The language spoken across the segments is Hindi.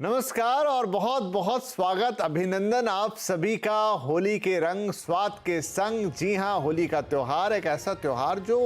नमस्कार और बहुत बहुत स्वागत, अभिनंदन आप सभी का होली के रंग स्वाद के संग। जी हाँ, होली का त्यौहार एक ऐसा त्यौहार जो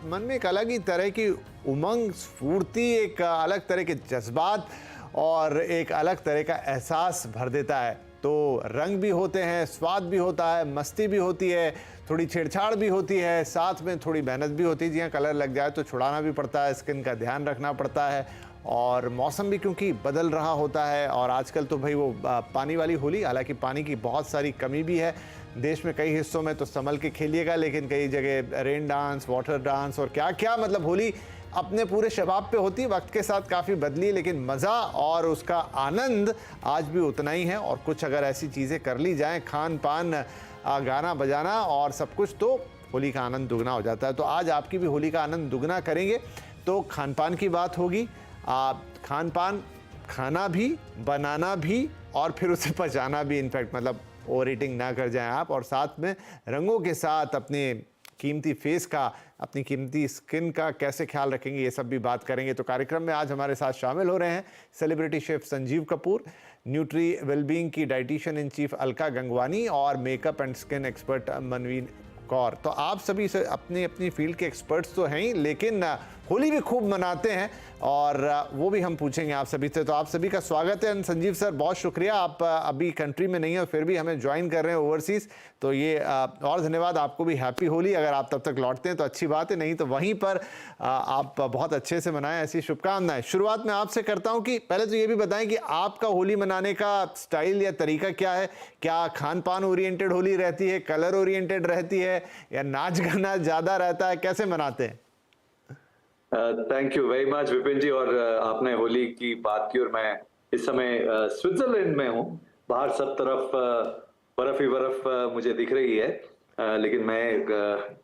मन में एक अलग ही तरह की उमंग, स्फूर्ति, एक अलग तरह के जज्बात और एक अलग तरह का एहसास भर देता है। तो रंग भी होते हैं, स्वाद भी होता है, मस्ती भी होती है, थोड़ी छेड़छाड़ भी होती है, साथ में थोड़ी मेहनत भी होती है। जी हाँ, कलर लग जाए तो छुड़ाना भी पड़ता है, स्किन का ध्यान रखना पड़ता है और मौसम भी क्योंकि बदल रहा होता है। और आजकल तो भाई वो पानी वाली होली, हालांकि पानी की बहुत सारी कमी भी है देश में कई हिस्सों में, तो संभल के खेलिएगा। लेकिन कई जगह रेन डांस, वाटर डांस और क्या क्या, मतलब होली अपने पूरे शबाब पे होती है, वक्त के साथ काफ़ी बदली, लेकिन मज़ा और उसका आनंद आज भी उतना ही है। और कुछ अगर ऐसी चीज़ें कर ली जाएँ, खान पान, गाना बजाना और सब कुछ, तो होली का आनंद दुगना हो जाता है। तो आज आपकी भी होली का आनंद दुगना करेंगे। तो खान पान की बात होगी, खान पान, खाना भी, बनाना भी और फिर उसे पचाना भी। इनफैक्ट मतलब ओवर ईटिंग ना कर जाएं आप। और साथ में रंगों के साथ अपने कीमती फेस का, अपनी कीमती स्किन का कैसे ख्याल रखेंगे, ये सब भी बात करेंगे। तो कार्यक्रम में आज हमारे साथ शामिल हो रहे हैं celebrity chef Sanjeev Kapoor, nutri wellbeing की dietitian in chief Alka Gangwani और makeup and skin expert Manveen Kaur. तो आप सभी से अपनी अपनी फील्ड के एक्सपर्ट्स तो हैं ही, लेकिन होली भी खूब मनाते हैं और वो भी हम पूछेंगे आप सभी से। तो आप सभी का स्वागत है। संजीव सर, बहुत शुक्रिया, आप अभी कंट्री में नहीं हैं फिर भी हमें ज्वाइन कर रहे हैं ओवरसीज़, तो ये और धन्यवाद। आपको भी हैप्पी होली। अगर आप तब तक लौटते हैं तो अच्छी बात है, नहीं तो वहीं पर आप बहुत अच्छे से मनाएं, ऐसी शुभकामनाएं। शुरुआत में आपसे करता हूं कि पहले तो ये भी बताएं कि आपका होली मनाने का स्टाइल या तरीका क्या है। क्या खान पान ओरिएंटेड होली रहती है, कलर ओरिएंटेड रहती है, या नाच गाना ज़्यादा रहता है, कैसे मनाते हैं? Thank you very much Vipin ji. और आपने होली की बात की और मैं इस समय स्विट्जरलैंड में हूँ। बाहर सब तरफ बर्फ ही बर्फ मुझे दिख रही है, लेकिन मैं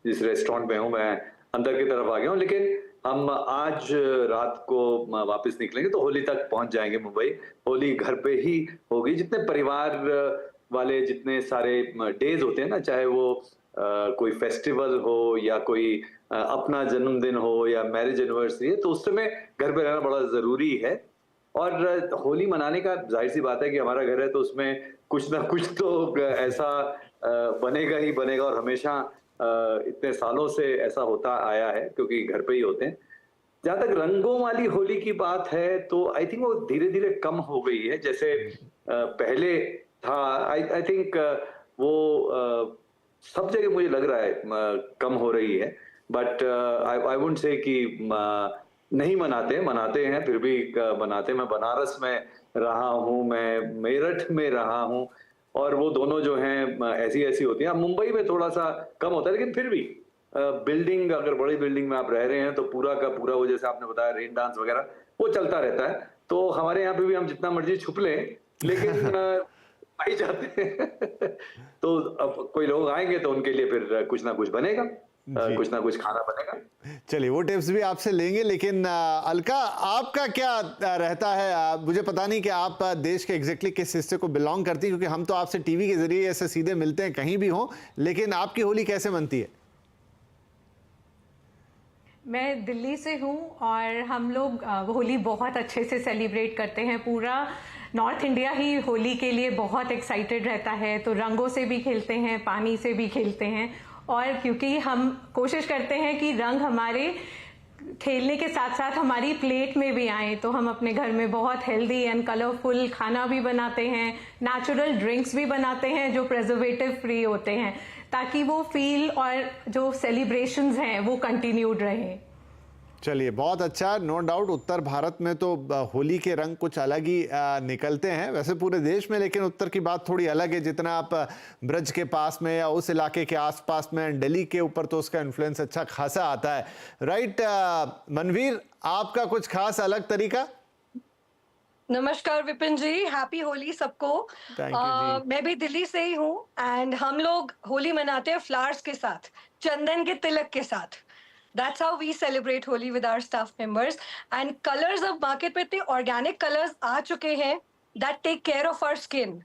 जिस रेस्टोरेंट में हूँ मैं अंदर की तरफ आ गया हूँ। लेकिन हम आज रात को वापस निकलेंगे तो होली तक पहुंच जाएंगे मुंबई। होली घर पे ही होगी। जितने परिवार वाले जितने सारे डेज होते हैं ना, चाहे वो कोई फेस्टिवल हो या कोई अपना जन्मदिन हो या मैरिज एनिवर्सरी है, तो उस समय घर पे रहना बड़ा जरूरी है। और होली मनाने का जाहिर सी बात है कि हमारा घर है तो उसमें कुछ ना कुछ तो ऐसा बनेगा ही बनेगा। और हमेशा इतने सालों से ऐसा होता आया है क्योंकि घर पे ही होते हैं। जहां तक रंगों वाली होली की बात है तो आई थिंक वो धीरे धीरे कम हो गई है। जैसे पहले था, आई थिंक वो सब जगह मुझे लग रहा है कम हो रही है। बट आई वुडंट से कि नहीं मनाते हैं, फिर भी मनाते हैं। मैं बनारस में रहा हूँ, मैं मेरठ में रहा हूँ, और वो दोनों जो हैं ऐसी ऐसी होती हैं। अब मुंबई में थोड़ा सा कम होता है, लेकिन फिर भी बिल्डिंग, अगर बड़ी बिल्डिंग में आप रह रहे हैं तो पूरा का पूरा वो जैसे आपने बताया रेन डांस वगैरह वो चलता रहता है। तो हमारे यहाँ पे भी हम जितना मर्जी छुप लें, लेकिन आ ही जाते हैं। तो अब कोई लोग आएंगे तो उनके लिए फिर कुछ ना कुछ बनेगा, कुछ ना कुछ खाना बनेगा। चलिए, वो टिप्स भी आपसे लेंगे, लेकिन अलका, आपका क्या रहता है? मुझे पता नहीं कि आप देश के एग्जैक्टली किस हिस्से को बिलोंग करती हैं, क्योंकि हम तो आपसे टीवी के जरिए ऐसे सीधे मिलते हैं कहीं भी हो, लेकिन आपकी होली कैसे मनती है? मैं दिल्ली से हूँ और हम लोग होली बहुत अच्छे से सेलिब्रेट करते हैं। पूरा नॉर्थ इंडिया ही होली के लिए बहुत एक्साइटेड रहता है। तो रंगों से भी खेलते हैं, पानी से भी खेलते हैं, और क्योंकि हम कोशिश करते हैं कि रंग हमारे खेलने के साथ साथ हमारी प्लेट में भी आए, तो हम अपने घर में बहुत हेल्दी एंड कलरफुल खाना भी बनाते हैं, नेचुरल ड्रिंक्स भी बनाते हैं जो प्रिजर्वेटिव फ्री होते हैं, ताकि वो फील और जो सेलिब्रेशंस हैं वो कंटिन्यूड रहें। चलिए, बहुत अच्छा। नो डाउट उत्तर भारत में तो होली के रंग कुछ अलग ही निकलते हैं, वैसे पूरे देश में, लेकिन उत्तर की बात थोड़ी अलग है। जितना आप ब्रज के पास में या उस इलाके के आसपास में, दिल्ली के ऊपर तो उसका इन्फ्लुएंस अच्छा खासा आता है, राइट? मनवीर, आपका कुछ खास अलग तरीका? नमस्कार विपिन जी, हैप्पी होली सबको। मैं भी दिल्ली से ही हूँ एंड हम लोग होली मनाते हैं फ्लावर्स के साथ, चंदन के तिलक के साथ। That's how we celebrate Holi with our staff members. And colors अब मार्केट पे इतने ऑर्गेनिक कलर्स आ चुके हैं that take care of our skin.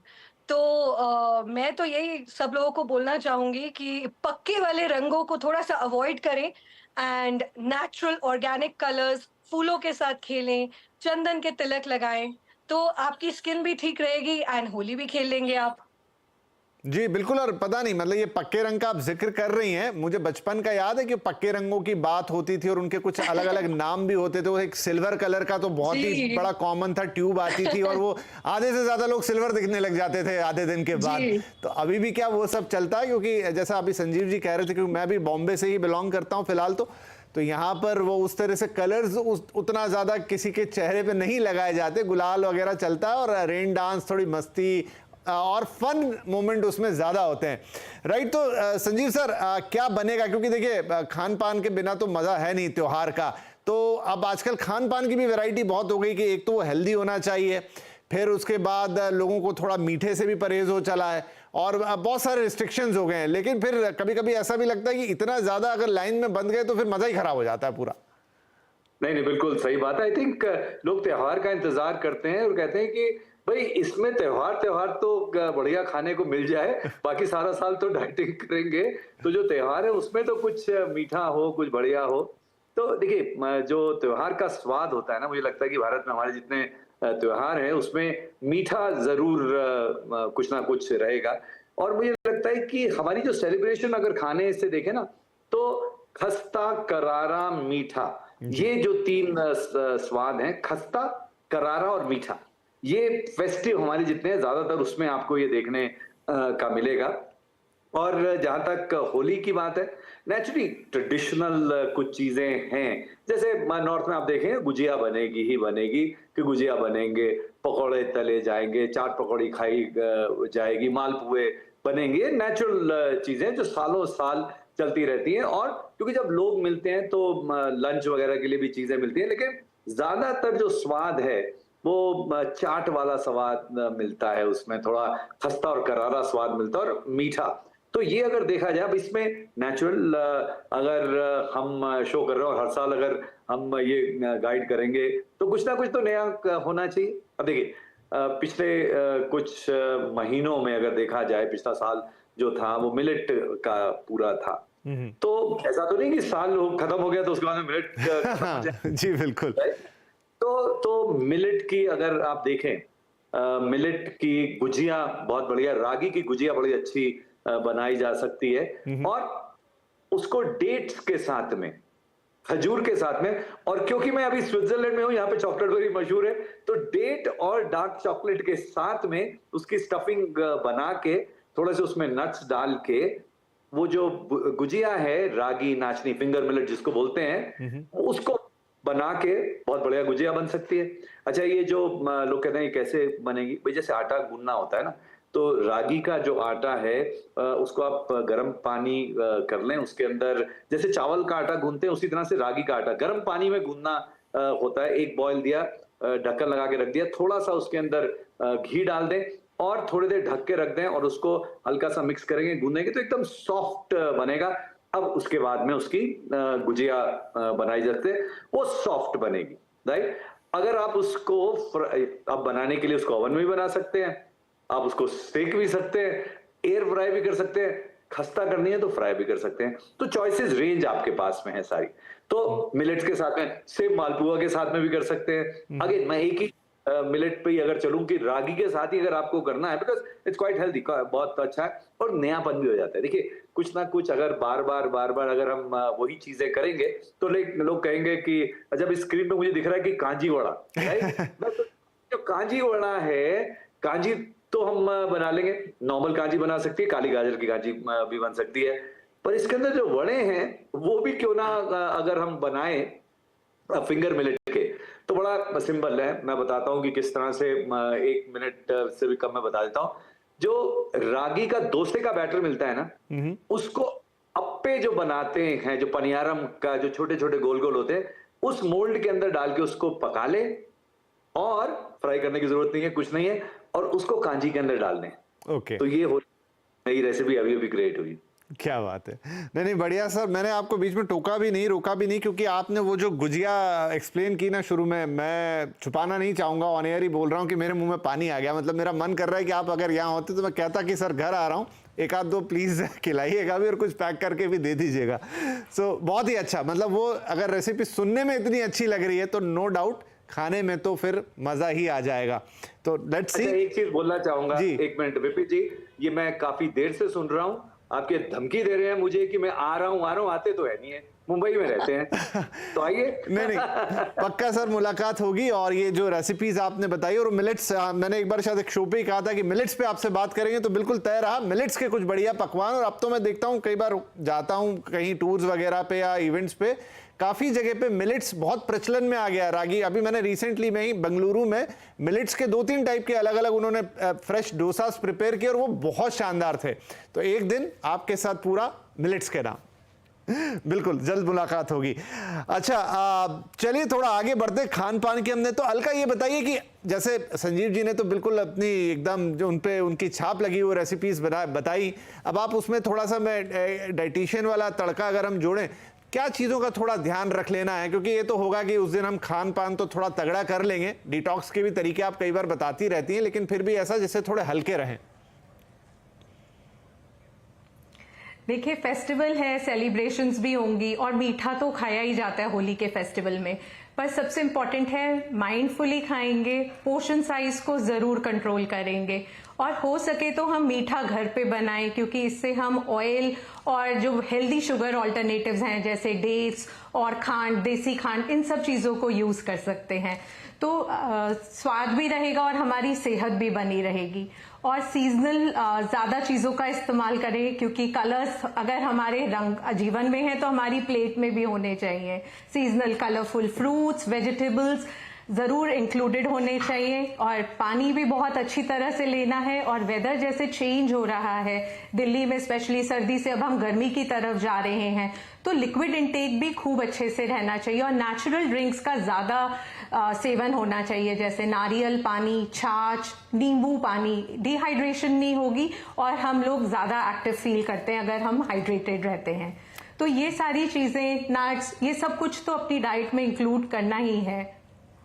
तो मैं तो यही सब लोगों को बोलना चाहूंगी कि पक्के वाले रंगों को थोड़ा सा अवॉइड करें एंड नेचुरल ऑर्गेनिक कलर्स, फूलों के साथ खेलें, चंदन के तिलक लगाएं, तो आपकी स्किन भी ठीक रहेगी एंड होली भी खेल लेंगे आप। जी बिल्कुल। और पता नहीं मतलब ये पक्के रंग का आप जिक्र कर रही हैं, मुझे बचपन का याद है कि पक्के रंगों की बात होती थी और उनके कुछ अलग अलग नाम भी होते थे। वो एक सिल्वर कलर का तो बहुत ही बड़ा कॉमन था, ट्यूब आती थी और वो आधे से ज्यादा लोग सिल्वर दिखने लग जाते थे आधे दिन के बाद। तो अभी भी क्या वो सब चलता है? क्योंकि जैसा अभी संजीव जी कह रहे थे, क्योंकि मैं भी बॉम्बे से ही बिलोंग करता हूँ फिलहाल, तो यहाँ पर वो उस तरह से कलर्स उतना ज्यादा किसी के चेहरे पे नहीं लगाए जाते, गुलाल वगैरह चलता है और रेन डांस, थोड़ी मस्ती और फन मोमेंट उसमें ज्यादा होते हैं, राइट? तो संजीव सर क्या बनेगा? क्योंकि देखिए खान पान के बिना तो मजा है नहीं त्योहार का। तो अब आजकल खान पान की भी वैरायटी बहुत हो गई कि एक तो वो हेल्दी होना चाहिए, फिर उसके बाद लोगों को थोड़ा मीठे से भी परहेज हो चला है और बहुत सारे रिस्ट्रिक्शंस हो गए हैं। लेकिन फिर कभी कभी ऐसा भी लगता है कि इतना ज्यादा अगर लाइन में बंध गए तो फिर मजा ही खराब हो जाता है पूरा। नहीं, बिल्कुल सही बात है। आई थिंक लोग त्योहार का इंतजार करते हैं और कहते हैं कि भाई इसमें त्योहार तो बढ़िया खाने को मिल जाए, बाकी सारा साल तो डाइटिंग करेंगे, तो जो त्योहार है उसमें तो कुछ मीठा हो, कुछ बढ़िया हो। तो देखिए जो त्योहार का स्वाद होता है ना, मुझे लगता है कि भारत में हमारे जितने त्योहार हैं उसमें मीठा जरूर कुछ ना कुछ रहेगा। और मुझे लगता है कि हमारी जो सेलिब्रेशन अगर खाने से देखें ना, तो खस्ता, करारा, मीठा, ये जो तीन स्वाद हैं, खस्ता, करारा और मीठा, ये फेस्टिव हमारे जितने हैं ज्यादातर उसमें आपको ये देखने का मिलेगा। और जहां तक होली की बात है, नेचुरली ट्रेडिशनल कुछ चीजें हैं, जैसे नॉर्थ में आप देखें गुजिया बनेगी ही बनेगी, कि गुजिया बनेंगे, पकौड़े तले जाएंगे, चाट पकौड़ी खाई जाएगी, मालपुए बनेंगे, नेचुरल चीजें जो सालों साल चलती रहती हैं। और क्योंकि जब लोग मिलते हैं तो लंच वगैरह के लिए भी चीजें मिलती हैं, लेकिन ज्यादातर जो स्वाद है वो चाट वाला स्वाद मिलता है, उसमें थोड़ा खस्ता और करारा स्वाद मिलता है और मीठा। तो ये अगर देखा जाए, अब इसमें नेचुरल अगर हम शो कर रहे हो और हर साल अगर हम ये गाइड करेंगे तो कुछ ना कुछ तो नया होना चाहिए। अब देखिए पिछले कुछ महीनों में अगर देखा जाए, पिछला साल जो था वो मिलेट का पूरा था, तो ऐसा तो नहीं कि साल खत्म हो गया तो उसके बाद में मिलेट जी बिल्कुल। तो मिलेट की अगर आप देखें, मिलेट की गुजिया बहुत बढ़िया, रागी की गुजिया बड़ी अच्छी बनाई जा सकती है, और उसको डेट्स के साथ में, खजूर के साथ में। और क्योंकि मैं अभी स्विट्जरलैंड में हूं, यहाँ पे चॉकलेट बड़ी मशहूर है, तो डेट और डार्क चॉकलेट के साथ में उसकी स्टफिंग बना के, थोड़े से उसमें नट्स डाल के, वो जो गुजिया है रागी नाचनी, फिंगर मिलेट जिसको बोलते हैं, उसको बना के बहुत बढ़िया गुजिया बन सकती है। अच्छा, ये जो लोग कहते हैं कैसे बनेगी, भाई जैसे आटा गूंदना होता है ना, तो रागी का जो आटा है उसको आप गर्म पानी कर लें, उसके अंदर जैसे चावल का आटा गूंदते हैं उसी तरह से रागी का आटा गर्म पानी में गूंदना होता है। एक बॉयल दिया, ढक्कन लगा के रख दिया, थोड़ा सा उसके अंदर घी डाल दें और थोड़ी देर ढक के रख दें और उसको हल्का सा मिक्स करेंगे, गूंदेंगे तो एकदम सॉफ्ट बनेगा। अब उसके बाद में उसकी गुजिया बनाई जाती है, वो सॉफ्ट बनेगी, राइट? अगर आप उसको अब बनाने के लिए उसको ओवन में भी बना सकते हैं, आप उसको सेक भी सकते हैं, एयर फ्राई भी कर सकते हैं, खस्ता करनी है तो फ्राई भी कर सकते हैं। तो चॉइसेस रेंज आपके पास में है सारी। तो मिलेट्स के साथ में, सेम मालपुआ के साथ में भी कर सकते हैं। अगेन मैं एक ही मिलेट पे ही अगर चलूं कि रागी के साथ ही अगर आपको करना है, बिकॉज इट्स क्वाइट हेल्दी, बहुत अच्छा है और नयापन भी हो जाता है। देखिए कुछ ना कुछ अगर बार बार अगर हम वही चीजें करेंगे तो लोग कहेंगे कि जब स्क्रीन पे मुझे दिख रहा है कि कांजी वड़ा, जो कांजी वड़ा है, कांजी तो हम बना लेंगे, नॉर्मल कांजी बना सकती है, काली गाजर की कांजी भी बन सकती है, पर इसके अंदर जो वड़े हैं वो भी क्यों ना अगर हम बनाएं फिंगर मिलेट के, तो बड़ा सिंपल है। मैं बताता हूँ कि किस तरह से, 1 मिनट से भी कम मैं बता देता हूँ। जो रागी का डोसे का बैटर मिलता है ना, उसको अप्पे जो बनाते हैं, जो पनियारम का जो छोटे छोटे गोल गोल होते हैं, उस मोल्ड के अंदर डाल के उसको पका ले और फ्राई करने की जरूरत नहीं है, कुछ नहीं है, और उसको कांजी के अंदर डाल दें। ओके, तो ये नई रेसिपी अभी क्रिएट हुई। क्या बात है। नहीं बढ़िया सर, मैंने आपको बीच में टोका भी नहीं, रोका भी नहीं, क्योंकि आपने वो जो गुजिया एक्सप्लेन की ना शुरू में, मैं छुपाना नहीं चाहूँगा, ऑन एयर ही बोल रहा हूँ कि मेरे मुंह में पानी आ गया। मतलब मेरा मन कर रहा है कि आप अगर यहाँ होते तो मैं कहता कि सर घर आ रहा हूँ, एक आध दो प्लीज़ खिलाइएगा भी और कुछ पैक करके भी दे दीजिएगा। सो बहुत ही अच्छा, मतलब वो अगर रेसिपी सुनने में इतनी अच्छी लग रही है तो नो डाउट खाने में तो फिर मजा ही आ जाएगा। तो लेट्स सी। अच्छा, एक चीज बोलना चाहूंगा, जी। एक मिनट विपिन जी, ये मैं काफी देर से सुन रहा हूँ, आपके धमकी दे रहे हैं मुझे कि मैं आ रहा हूँ, आते तो है नहीं है, मुंबई में रहते हैं, तो आइए। नहीं पक्का सर मुलाकात होगी। और ये जो रेसिपीज आपने बताई, और मिलेट्स, मैंने एक बार शायद एक शो पे ही कहा था कि मिलेट्स पे आपसे बात करेंगे, तो बिल्कुल तय रहा मिलेट्स के कुछ बढ़िया पकवान। और अब तो मैं देखता हूँ, कई बार जाता हूँ कहीं टूर्स वगैरह पे या इवेंट्स पे, काफी जगह पे मिलेट्स बहुत प्रचलन में आ गया है। रागी, अभी मैंने रिसेंटली में ही बेंगलुरु में मिलेट्स के 2-3 टाइप के अलग अलग उन्होंने फ्रेश डोसास प्रिपेयर किए और वो बहुत शानदार थे। तो एक दिन आपके साथ पूरा मिलेट्स के नाम, बिल्कुल जल्द मुलाकात होगी। अच्छा, चलिए थोड़ा आगे बढ़ते खान पान की। हमने तो अलका ये बताइए कि जैसे संजीव जी ने तो बिल्कुल अपनी एकदम जो उनपे उनकी छाप लगी वो रेसिपीज बताई, अब आप उसमें थोड़ा सा मैं डाइटिशियन वाला तड़का अगर हम जोड़ें, क्या चीज़ों का थोड़ा ध्यान रख लेना है? क्योंकि ये तो होगा कि उस दिन हम खान पान तो थोड़ा तगड़ा कर लेंगे, डिटॉक्स के भी तरीके आप कई बार बताती रहती हैं, लेकिन फिर भी ऐसा जैसे थोड़े हल्के रहें। देखिए, फेस्टिवल है, सेलिब्रेशंस भी होंगी और मीठा तो खाया ही जाता है होली के फेस्टिवल में, पर सबसे इम्पॉर्टेंट है माइंडफुली खाएंगे, पोर्शन साइज को जरूर कंट्रोल करेंगे और हो सके तो हम मीठा घर पे बनाएं, क्योंकि इससे हम ऑयल और जो हेल्दी शुगर ऑल्टरनेटिव्स हैं जैसे डेट्स और खांड, देसी खांड, इन सब चीज़ों को यूज़ कर सकते हैं। तो स्वाद भी रहेगा और हमारी सेहत भी बनी रहेगी। और सीजनल ज़्यादा चीज़ों का इस्तेमाल करें, क्योंकि कलर्स अगर हमारे रंग जीवन में हैं तो हमारी प्लेट में भी होने चाहिए। सीजनल कलरफुल फ्रूट्स, वेजिटेबल्स ज़रूर इंक्लूडेड होने चाहिए और पानी भी बहुत अच्छी तरह से लेना है। और वेदर जैसे चेंज हो रहा है दिल्ली में, स्पेशली सर्दी से अब हम गर्मी की तरफ जा रहे हैं, तो लिक्विड इंटेक भी खूब अच्छे से रहना चाहिए और नेचुरल ड्रिंक्स का ज़्यादा सेवन होना चाहिए, जैसे नारियल पानी, छाछ, नींबू पानी। डिहाइड्रेशन नहीं होगी और हम लोग ज़्यादा एक्टिव फील करते हैं अगर हम हाइड्रेटेड रहते हैं। तो ये सारी चीज़ें, नट्स, ये सब कुछ तो अपनी डाइट में इंक्लूड करना ही है।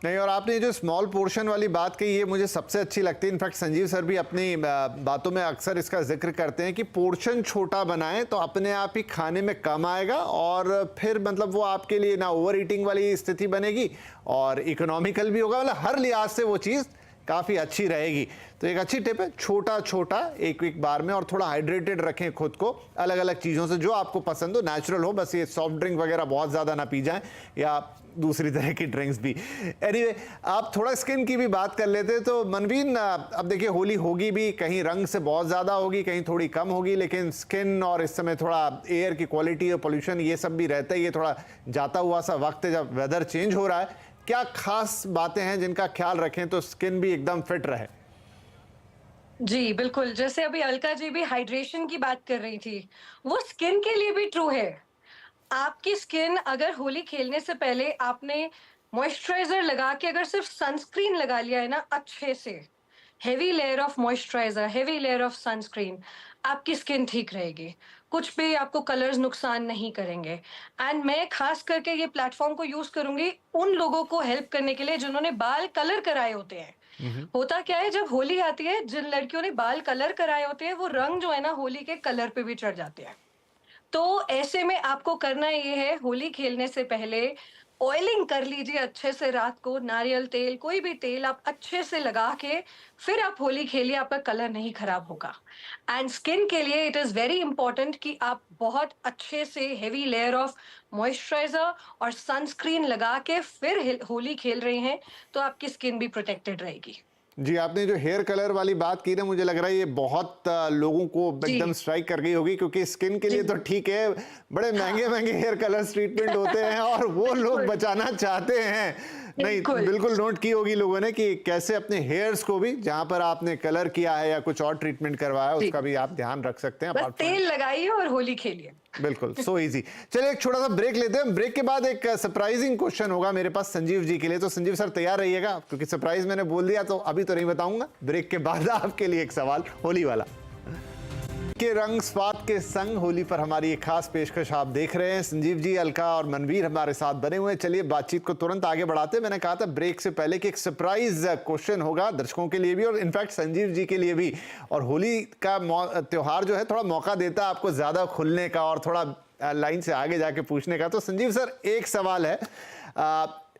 नहीं, और आपने जो स्मॉल पोर्शन वाली बात कही ये मुझे सबसे अच्छी लगती है। इनफैक्ट संजीव सर भी अपनी बातों में अक्सर इसका जिक्र करते हैं कि पोर्शन छोटा बनाएं तो अपने आप ही खाने में कम आएगा और फिर मतलब वो आपके लिए ना ओवर ईटिंग वाली स्थिति बनेगी और इकोनॉमिकल भी होगा, मतलब हर लिहाज से वो चीज़ काफ़ी अच्छी रहेगी। तो एक अच्छी टिप है, छोटा छोटा एक बार में, और थोड़ा हाइड्रेटेड रखें खुद को अलग अलग चीज़ों से जो आपको पसंद हो, नेचुरल हो, बस ये सॉफ्ट ड्रिंक वगैरह बहुत ज़्यादा ना पी जाएं या दूसरी तरह की ड्रिंक्स भी। एनीवे, आप थोड़ा स्किन की भी बात कर लेते तो मनवीन, अब देखिए होली होगी भी, कहीं रंग से बहुत ज़्यादा होगी, कहीं थोड़ी कम होगी, लेकिन स्किन और इस समय थोड़ा एयर की क्वालिटी और पोल्यूशन ये सब भी रहता ही है। थोड़ा जाता हुआ सा वक्त है जब वेदर चेंज हो रहा है, क्या खास बातें हैं जिनका ख्याल रखें तो स्किन भी एकदम फिट रहे? जी बिल्कुल, जैसे अभी अलका जी भी हाइड्रेशन की बात कर रही थी, वो स्किन के लिए भी ट्रू है। आपकी स्किन अगर होली खेलने से पहले आपने मॉइस्चराइजर लगा के अगर सिर्फ सनस्क्रीन लगा लिया है ना अच्छे से, heavy layer of moisturiser, heavy layer of sunscreen, आपकी स्किन ठीक रहेगी, कुछ भी आपको कलर्स नुकसान नहीं करेंगे। एंड मैं खास करके ये प्लेटफॉर्म को यूज करूंगी उन लोगों को हेल्प करने के लिए जिन्होंने बाल कलर कराए होते हैं। होता क्या है, जब होली आती है, जिन लड़कियों ने बाल कलर कराए होते हैं वो रंग जो है ना होली के कलर पे भी चढ़ जाते हैं। तो ऐसे में आपको करना ये है, होली खेलने से पहले ऑयलिंग कर लीजिए अच्छे से रात को, नारियल तेल, कोई भी तेल आप अच्छे से लगा के फिर आप होली खेलिए, आपका कलर नहीं खराब होगा। एंड स्किन के लिए इट इज वेरी इंपॉर्टेंट कि आप बहुत अच्छे से हेवी लेयर ऑफ मॉइस्चराइजर और सनस्क्रीन लगा के फिर होली खेल रहे हैं तो आपकी स्किन भी प्रोटेक्टेड रहेगी। जी, आपने जो हेयर कलर वाली बात की ना, मुझे लग रहा है ये बहुत लोगों को एकदम स्ट्राइक कर गई होगी, क्योंकि स्किन के लिए तो ठीक है, बड़े महंगे महंगे हेयर कलर्स ट्रीटमेंट होते हैं और वो लोग बचाना चाहते हैं। नहीं, बिल्कुल नोट की होगी लोगों ने कि कैसे अपने हेयर्स को भी, जहां पर आपने कलर किया है या कुछ और ट्रीटमेंट करवाया, उसका भी आप ध्यान रख सकते हैं। बस तेल लगाइए और होली खेलिए। बिल्कुल, सो इजी। चलिए एक छोटा सा ब्रेक लेते हैं। ब्रेक के बाद एक सरप्राइजिंग क्वेश्चन होगा मेरे पास संजीव जी के लिए, तो संजीव सर तैयार रहिएगा, क्योंकि सरप्राइज मैंने बोल दिया तो अभी तो नहीं बताऊंगा। ब्रेक के बाद आपके लिए एक सवाल होली वाला। के रंग स्वाद के संग होली पर हमारी एक खास पेशकश आप देख रहे हैं। संजीव जी, अलका और मनवीर हमारे साथ बने हुए हैं। चलिए बातचीत को तुरंत आगे बढ़ाते हैं। मैंने कहा था ब्रेक से पहले कि एक सरप्राइज क्वेश्चन होगा दर्शकों के लिए भी और इनफैक्ट संजीव जी के लिए भी। और होली का त्योहार जो है थोड़ा मौका देता है आपको ज्यादा खुलने का और थोड़ा लाइन से आगे जाके पूछने का। तो संजीव सर, एक सवाल है,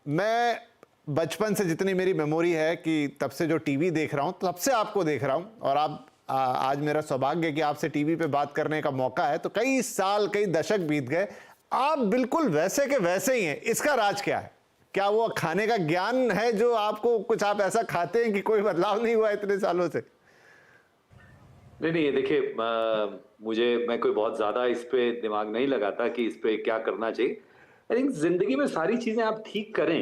मैं बचपन से जितनी मेरी मेमोरी है कि तब से जो टीवी देख रहा हूं, तब से आपको देख रहा हूं, और आप आज मेरा सौभाग्य है कि आपसे टीवी पे बात करने का मौका है। तो कई साल, कई दशक बीत गए, आप बिल्कुल वैसे के वैसे ही हैं। इसका राज क्या है? क्या वो खाने का ज्ञान है जो आपको, कुछ आप ऐसा खाते हैं कि कोई बदलाव नहीं हुआ इतने सालों से? नहीं, ये देखिए, मैं कोई बहुत ज्यादा इस पे दिमाग नहीं लगाता कि इस पे क्या करना चाहिए। आई थिंक जिंदगी में सारी चीजें आप ठीक करें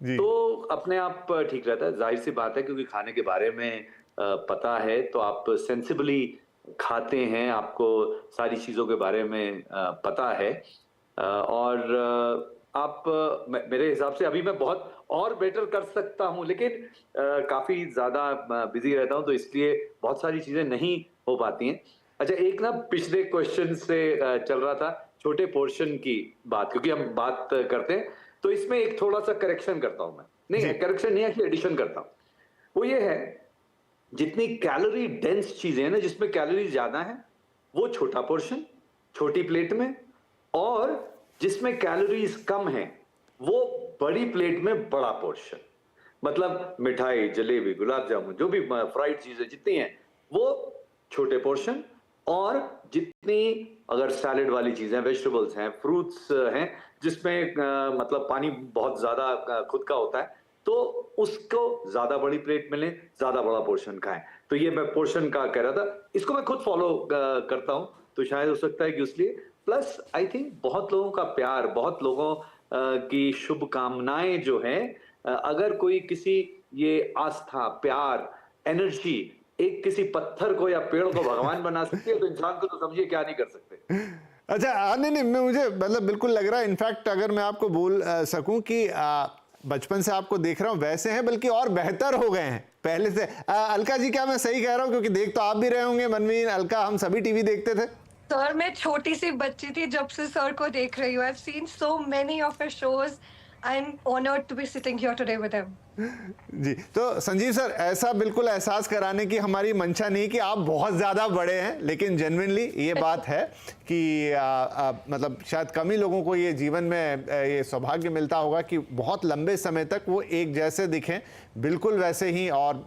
तो अपने आप ठीक रहता है। जाहिर सी बात है, क्योंकि खाने के बारे में पता है तो आप सेंसिबली खाते हैं, आपको सारी चीजों के बारे में पता है, और आप मेरे हिसाब से अभी मैं बहुत और बेटर कर सकता हूं, लेकिन काफी ज्यादा बिजी रहता हूं, तो इसलिए बहुत सारी चीजें नहीं हो पाती हैं। अच्छा, एक ना पिछले क्वेश्चन से चल रहा था छोटे पोर्शन की बात, क्योंकि हम बात करते हैं तो इसमें एक थोड़ा सा करेक्शन करता हूं मैं। नहीं, करेक्शन नहीं, एक्चुअली एडिशन करता हूं। वो ये है, जितनी कैलोरी डेंस चीजें हैं ना, जिसमें कैलोरी ज्यादा है, वो छोटा पोर्शन, छोटी प्लेट में, और जिसमें कैलोरीज कम है वो बड़ी प्लेट में बड़ा पोर्शन। मतलब मिठाई, जलेबी, गुलाब जामुन, जो भी फ्राइड चीजें जितनी हैं वो छोटे पोर्शन, और जितनी अगर सैलेड वाली चीजें, वेजिटेबल्स हैं, फ्रूट्स हैं, जिसमें मतलब पानी बहुत ज्यादा खुद का होता है, तो उसको ज्यादा बड़ी प्लेट में लें, ज्यादा बड़ा पोर्शन खाएं। तो ये मैं पोर्शन का कह रहा था, इसको मैं खुद फॉलो करता हूं, तो शायद हो सकता है कि इसलिए। प्लस आई थिंक बहुत लोगों का प्यार, बहुत लोगों की शुभकामनाएं जो हैं, अगर कोई किसी ये आस्था, प्यार, एनर्जी एक किसी पत्थर को या पेड़ को भगवान बना सकती है, तो इंसान को तो समझिए क्या नहीं कर सकते। अच्छा, नहीं, मुझे मतलब बिल्कुल लग रहा है, इनफैक्ट अगर मैं आपको बोल सकूं कि बचपन से आपको देख रहा हूं वैसे हैं, बल्कि और बेहतर हो गए हैं पहले से। अलका जी, क्या मैं सही कह रहा हूं? क्योंकि देख तो आप भी रहे होंगे, मनवीर, अलका, हम सभी टीवी देखते थे। सर, मैं छोटी सी बच्ची थी जब से सर को देख रही हूँ। I've seen so many of his shows. I'm honored to be sitting here today with him. जी, तो संजीव सर, ऐसा बिल्कुल एहसास कराने की हमारी मंशा नहीं कि आप बहुत ज़्यादा बड़े हैं, लेकिन जेन्युइनली ये बात है कि मतलब शायद कम ही लोगों को ये जीवन में ये सौभाग्य मिलता होगा कि बहुत लंबे समय तक वो एक जैसे दिखें, बिल्कुल वैसे ही, और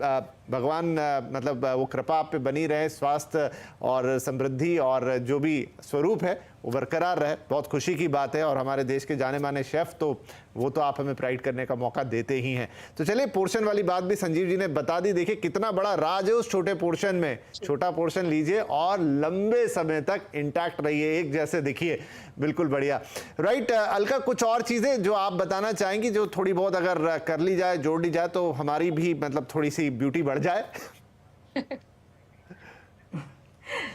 भगवान मतलब वो कृपा आप पे बनी रहे, स्वास्थ्य और समृद्धि और जो भी स्वरूप है वो बरकरार रहे। बहुत खुशी की बात है, और हमारे देश के जाने माने शेफ तो वो तो आप हमें प्राइड करने का मौका देते ही हैं। तो चलिए, पोर्शन वाली बात भी संजीव जी ने बता दी। देखिए कितना बड़ा राज है उस छोटे पोर्शन में। छोटा पोर्शन लीजिए और लंबे समय तक इंटैक्ट रहिए, एक जैसे दिखिए, बिल्कुल बढ़िया। राइट, अलका, कुछ और चीजें जो आप बताना चाहेंगी, जो थोड़ी बहुत अगर कर ली जाए, जोड़ ली जाए, तो हमारी भी मतलब थोड़ी सी ब्यूटी बढ़ जाए?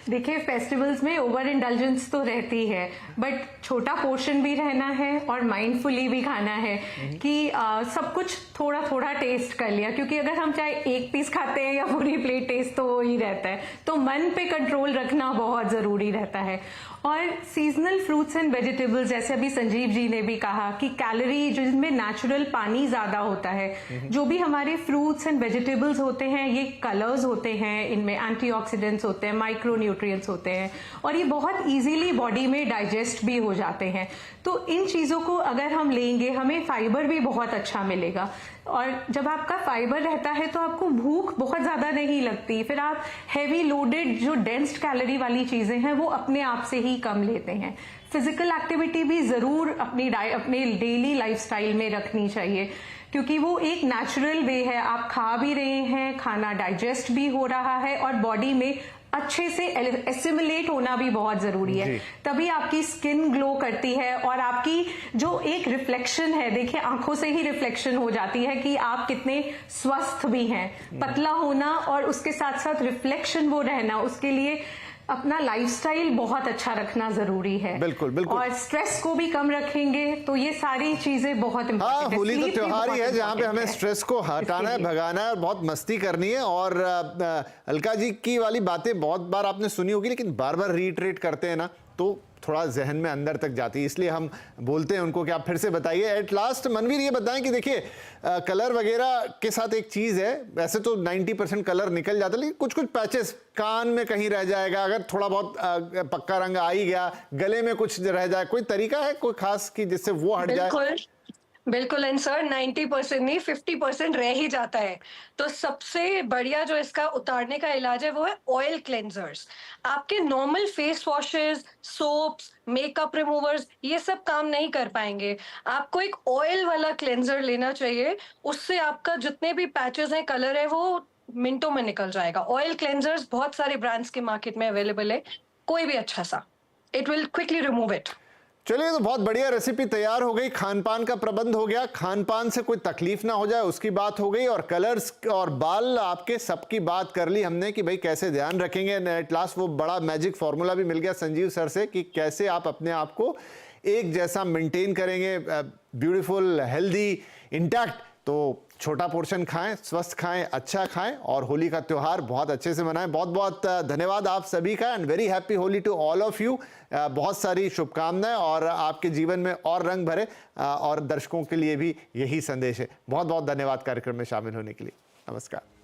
देखिए, फेस्टिवल्स में ओवर इंडल्जेंस तो रहती है, बट छोटा पोर्शन भी रहना है और माइंडफुली भी खाना है कि सब कुछ थोड़ा थोड़ा टेस्ट कर लिया, क्योंकि अगर हम चाहे एक पीस खाते हैं या पूरी प्लेट, टेस्ट तो वही रहता है। तो मन पे कंट्रोल रखना बहुत जरूरी रहता है। और सीजनल फ्रूट्स एंड वेजिटेबल्स, जैसे अभी संजीव जी ने भी कहा कि कैलोरी, जिनमें नेचुरल पानी ज्यादा होता है, जो भी हमारे फ्रूट्स एंड वेजिटेबल्स होते हैं, ये कलर्स होते हैं, इनमें एंटीऑक्सीडेंट्स होते हैं, माइक्रो न्यूट्रिएंट्स होते हैं, और ये बहुत इजीली बॉडी में डाइजेस्ट भी हो जाते हैं। तो इन चीजों को अगर हम लेंगे, हमें फाइबर भी बहुत अच्छा मिलेगा, और जब आपका फाइबर रहता है तो आपको भूख बहुत ज्यादा नहीं लगती। फिर आप हैवी लोडेड जो डेंस्ड कैलोरी वाली चीजें हैं वो अपने आप से ही कम लेते हैं। फिजिकल एक्टिविटी भी जरूर अपने डेली लाइफस्टाइल में रखनी चाहिए, क्योंकि वो एक नेचुरल वे है। आप खा भी रहे हैं, खाना डाइजेस्ट भी हो रहा है, और बॉडी में अच्छे से एसिमुलेट होना भी बहुत जरूरी है। तभी आपकी स्किन ग्लो करती है, और आपकी जो एक रिफ्लेक्शन है, देखिए आंखों से ही रिफ्लेक्शन हो जाती है कि आप कितने स्वस्थ भी हैं। पतला होना और उसके साथ साथ रिफ्लेक्शन वो रहना, उसके लिए अपना लाइफस्टाइल बहुत अच्छा रखना जरूरी है। बिल्कुल बिल्कुल। और स्ट्रेस को भी कम रखेंगे तो ये सारी चीजें बहुत इंपॉर्टेंट है। होली तो त्योहार ही है जहाँ पे हमें स्ट्रेस को हटाना है, भगाना है और बहुत मस्ती करनी है। और अलका जी की वाली बातें बहुत बार आपने सुनी होगी, लेकिन बार बार रीइटरेट करते हैं ना, तो थोड़ा जहन में अंदर तक जाती है, इसलिए हम बोलते हैं उनको कि आप फिर से बताइए। एट लास्ट मनवीर ये बताएं कि देखिए कलर वगैरह के साथ एक चीज़ है, वैसे तो 90% कलर निकल जाता है, लेकिन कुछ कुछ पैचेस कान में कहीं रह जाएगा, अगर थोड़ा बहुत पक्का रंग आ ही गया, गले में कुछ रह जाए, कोई तरीका है कोई खास कि जिससे वो हट जाए? बिल्कुल एंड सर 90% नहीं 50% रह ही जाता है। तो सबसे बढ़िया जो इसका उतारने का इलाज है वो है ऑयल क्लेंजर्स। आपके normal face washes, soaps, makeup removers ये सब काम नहीं कर पाएंगे। आपको एक ऑयल वाला क्लेंजर लेना चाहिए, उससे आपका जितने भी पैचेस हैं, कलर है, वो मिनटों में निकल जाएगा। ऑयल क्लेंजर्स बहुत सारे ब्रांड्स के मार्केट में अवेलेबल है, कोई भी अच्छा सा, it will quickly remove it. चलिए, तो बहुत बढ़िया रेसिपी तैयार हो गई, खान पान का प्रबंध हो गया, खान पान से कोई तकलीफ ना हो जाए उसकी बात हो गई, और कलर्स और बाल आपके सबकी बात कर ली हमने कि भाई कैसे ध्यान रखेंगे। एट लास्ट वो बड़ा मैजिक फॉर्मूला भी मिल गया संजीव सर से कि कैसे आप अपने आप को एक जैसा मेंटेन करेंगे, ब्यूटीफुल, हेल्दी, इंटैक्ट। तो छोटा पोर्शन खाएं, स्वस्थ खाएं, अच्छा खाएं, और होली का त्यौहार बहुत अच्छे से मनाएं। बहुत बहुत धन्यवाद आप सभी का, and very happy Holi to all of you. बहुत सारी शुभकामनाएं, और आपके जीवन में और रंग भरे, और दर्शकों के लिए भी यही संदेश है। बहुत बहुत धन्यवाद कार्यक्रम में शामिल होने के लिए। नमस्कार।